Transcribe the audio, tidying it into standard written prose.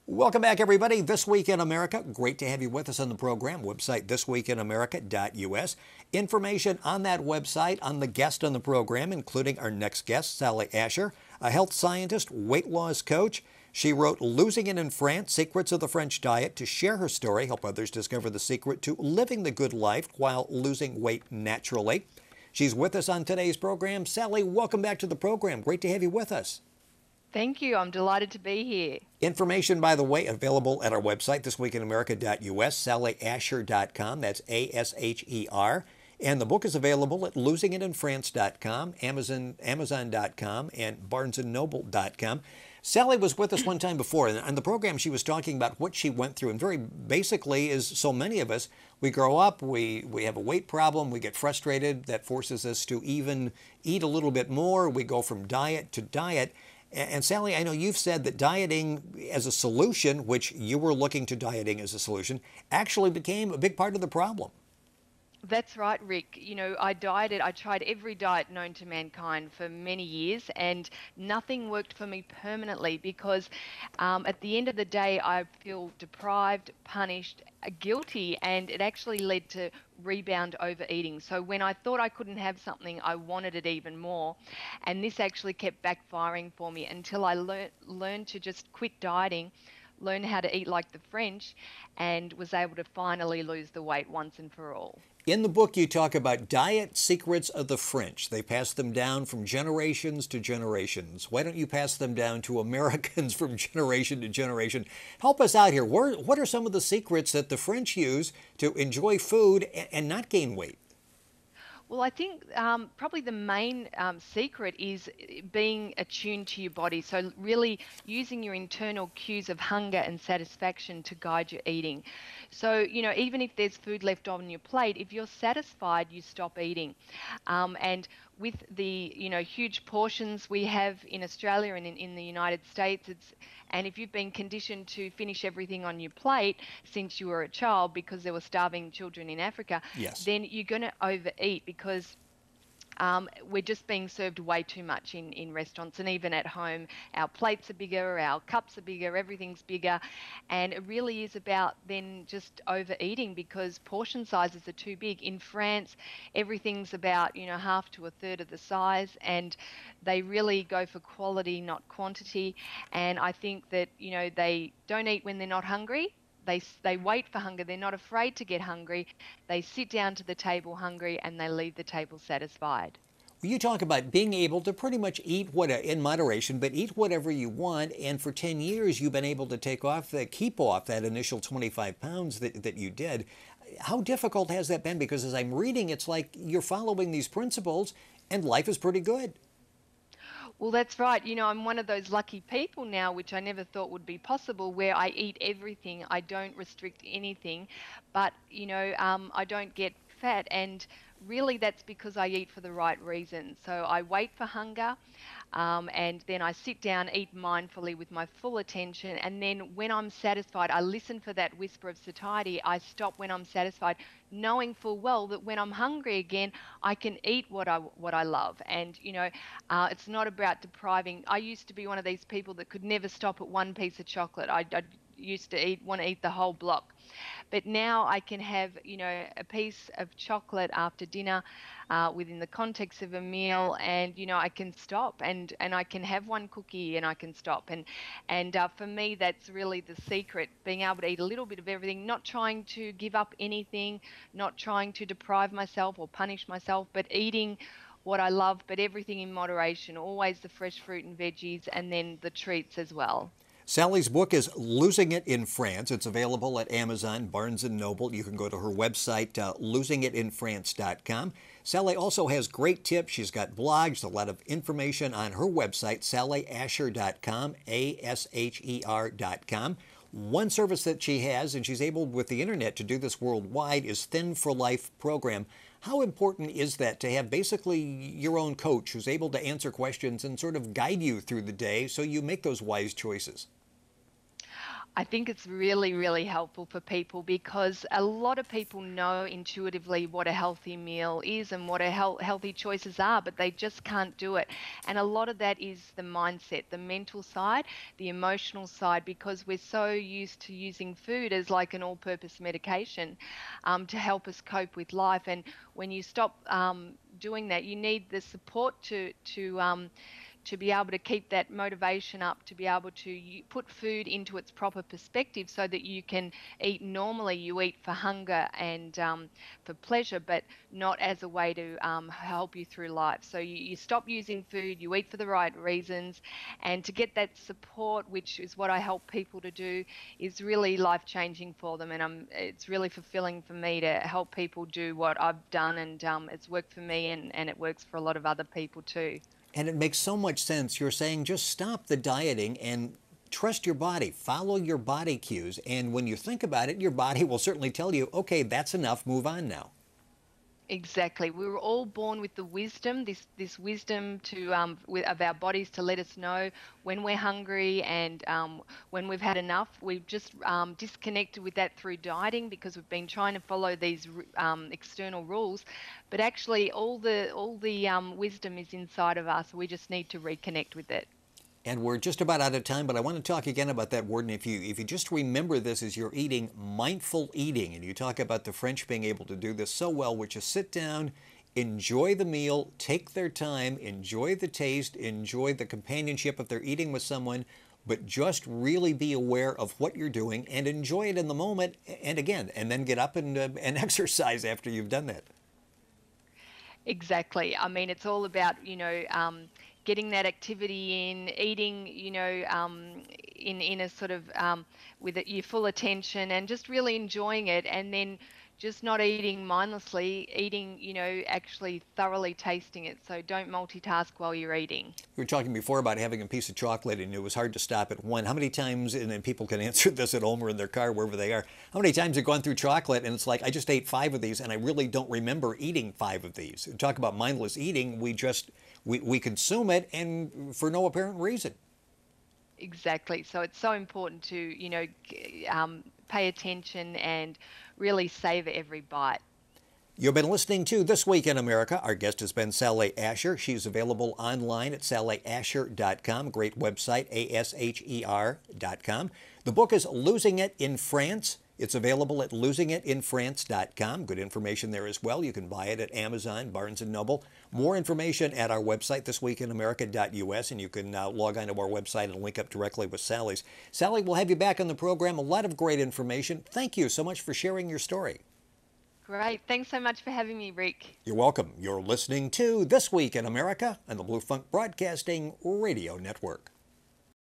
Welcome back, everybody. This Week in America. Great to have you with us on the program. Website thisweekinamerica.us. Information on that website on the guest on the program, including our next guest, Sally Asher, a health scientist, weight loss coach. She wrote Losing It in France, Secrets of the French Diet, to share her story, help others discover the secret to living the good life while losing weight naturally. She's with us on today's program. Sally, welcome back to the program. Great to have you with us. Thank you. I'm delighted to be here. Information, by the way, available at our website, thisweekinamerica.us, sallyasher.com. That's ASHER. And the book is available at losingitinfrance.com, Amazon.com, and barnesandnoble.com. Sally was with us one time before, and on the program she was talking about what she went through. And very basically, as so many of us, we grow up, we have a weight problem, we get frustrated. That forces us to even eat a little bit more. We go from diet to diet. And Sally, I know you've said that dieting as a solution, which you were looking to dieting as a solution, actually became a big part of the problem. That's right, Rick. I tried every diet known to mankind for many years, and nothing worked for me permanently because at the end of the day, I feel deprived, punished, guilty, and it actually led to rebound overeating. So when I thought I couldn't have something, I wanted it even more. And this actually kept backfiring for me until I learned to just quit dieting, learn how to eat like the French, and was able to finally lose the weight once and for all. In the book, you talk about diet secrets of the French. They pass them down from generations to generations. Why don't you pass them down to Americans from generation to generation? Help us out here. What are some of the secrets that the French use to enjoy food and not gain weight? Well, I think probably the main secret is being attuned to your body. So, really using your internal cues of hunger and satisfaction to guide your eating. So, even if there's food left on your plate, if you're satisfied, you stop eating. And with the huge portions we have in Australia and in the United States, and if you've been conditioned to finish everything on your plate since you were a child because there were starving children in Africa, Yes. then you're going to overeat because we're just being served way too much in restaurants and even at home. Our plates are bigger, our cups are bigger, everything's bigger. And it really is about then just overeating because portion sizes are too big. In France, everything's about, half to a third of the size, and they really go for quality, not quantity. And I think that, they don't eat when they're not hungry. They wait for hunger. They're not afraid to get hungry. They sit down to the table hungry and they leave the table satisfied. You talk about being able to pretty much eat in moderation, but eat whatever you want. And for 10 years, you've been able to keep off that initial 25 pounds that you did. How difficult has that been? Because as I'm reading, it's like you're following these principles and life is pretty good. Well, that's right. I'm one of those lucky people now, which I never thought would be possible, where I eat everything. I don't restrict anything, but, I don't get fat. And really, that's because I eat for the right reasons. So I wait for hunger, and then I sit down, eat mindfully with my full attention. And then when I'm satisfied, I listen for that whisper of satiety. I stop when I'm satisfied, knowing full well that when I'm hungry again, I can eat what I love. And it's not about depriving. I used to be one of these people that could never stop at one piece of chocolate. I used to want to eat the whole block. But now I can have, a piece of chocolate after dinner within the context of a meal, and, I can stop and I can have one cookie and I can stop. And for me, that's really the secret, being able to eat a little bit of everything, not trying to give up anything, not trying to deprive myself or punish myself, but eating what I love, but everything in moderation, always the fresh fruit and veggies, and then the treats as well. Sally's book is Losing It in France. It's available at Amazon, Barnes & Noble. You can go to her website, losingitinfrance.com. Sally also has great tips. She's got blogs, a lot of information on her website, sallyasher.com, ASHER.com. One service that she has, and she's able with the internet to do this worldwide, is Thin for Life program. How important is that to have basically your own coach who's able to answer questions and sort of guide you through the day so you make those wise choices? I think it's really, really helpful for people because a lot of people know intuitively what a healthy meal is and what a healthy choices are, but they just can't do it. And a lot of that is the mindset, the mental side, the emotional side, because we're so used to using food as like an all-purpose medication to help us cope with life. And when you stop doing that, you need the support to be able to keep that motivation up, to be able to put food into its proper perspective so that you can eat normally. You eat for hunger and for pleasure, but not as a way to help you through life. So you stop using food, you eat for the right reasons, and to get that support, which is what I help people to do, is really life changing for them. And it's really fulfilling for me to help people do what I've done, and it's worked for me, and it works for a lot of other people too. And it makes so much sense. You're saying just stop the dieting and trust your body, follow your body cues. And when you think about it, your body will certainly tell you, okay, that's enough, move on now. Exactly. We were all born with the wisdom, this wisdom of our bodies to let us know when we're hungry and when we've had enough. We've just disconnected with that through dieting because we've been trying to follow these external rules. But actually, all the wisdom is inside of us. We just need to reconnect with it. And we're just about out of time, but I want to talk again about that word. And if you just remember this as you're eating, mindful eating, and you talk about the French being able to do this so well, which is sit down, enjoy the meal, take their time, enjoy the taste, enjoy the companionship if they're eating with someone, but just really be aware of what you're doing and enjoy it in the moment. And again, and then get up and exercise after you've done that. Exactly. I mean, it's all about, getting that activity in, eating, in a sort of with your full attention and just really enjoying it, and then just not eating mindlessly, eating, actually thoroughly tasting it. So don't multitask while you're eating. We were talking before about having a piece of chocolate and it was hard to stop at one. How many times, and then people can answer this at home or in their car, wherever they are, how many times have you gone through chocolate and it's like, I just ate 5 of these and I really don't remember eating 5 of these. Talk about mindless eating, we consume it and for no apparent reason. Exactly. So it's so important to, pay attention and really savor every bite. You've been listening to This Week in America. Our guest has been Sally Asher. She's available online at sallyasher.com. Great website, asher.com. The book is Losing It in France. It's available at losingitinfrance.com. Good information there as well. You can buy it at Amazon, Barnes & Noble. More information at our website, thisweekinamerica.us, and you can log on to our website and link up directly with Sally's. Sally, we'll have you back on the program. A lot of great information. Thank you so much for sharing your story. Great. Thanks so much for having me, Rick. You're welcome. You're listening to This Week in America on the Blue Funk Broadcasting Radio Network.